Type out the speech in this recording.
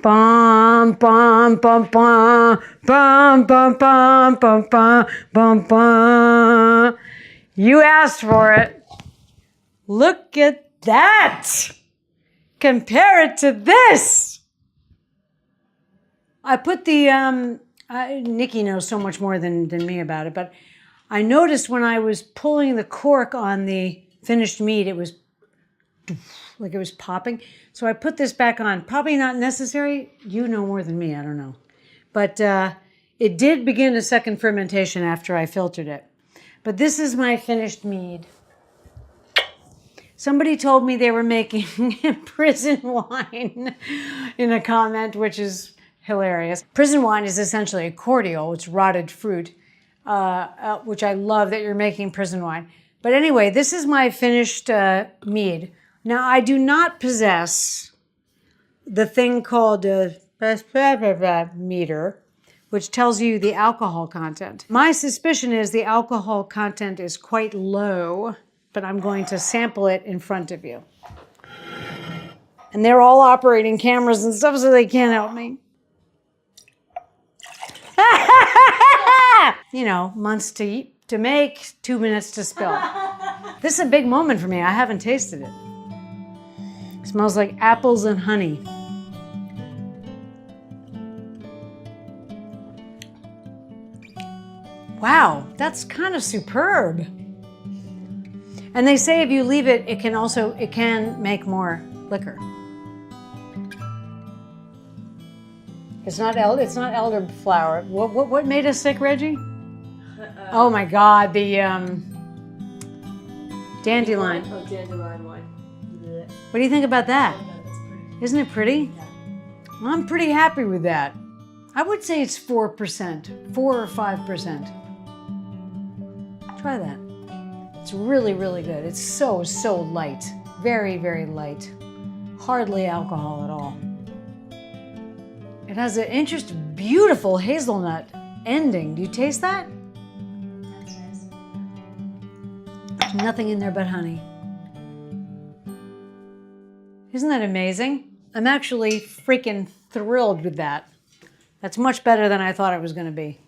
Bum, bum, bum, bum, bum, bum, bum, bum, bum, bum, bum. You asked for it. Look at that. Compare it to this. I put the, Nikki knows so much more than me about it, but I noticed when I was pulling the cork on the finished mead, it was like it was popping. So I put this back on. Probably not necessary. You know more than me. I don't know. But it did begin a second fermentation after I filtered it. But this is my finished mead. Somebody told me they were making prison wine in a comment, which is hilarious. Prison wine is essentially a cordial. It's rotted fruit, which I love that you're making prison wine. But anyway, this is my finished mead. Now, I do not possess the thing called a meter, which tells you the alcohol content. My suspicion is the alcohol content is quite low, but I'm going to sample it in front of you. And they're all operating cameras and stuff, so they can't help me. You know, months to make, 2 minutes to spill. This is a big moment for me. I haven't tasted it. It smells like apples and honey. Wow, that's kind of superb. And they say if you leave it, it can make more liquor. It's not elderflower. What made us sick, Reggie? Oh my God, the dandelion. Oh, dandelion wine. What do you think about that? That's pretty. Isn't it pretty? Yeah. Well, I'm pretty happy with that. I would say it's 4%, 4 or 5%. Try that. It's really, really good. It's so light. Very, very light. Hardly alcohol at all. It has an interesting, beautiful hazelnut ending. Do you taste that? That's nice. There's nothing in there but honey. Isn't that amazing? I'm actually freaking thrilled with that. That's much better than I thought it was going to be.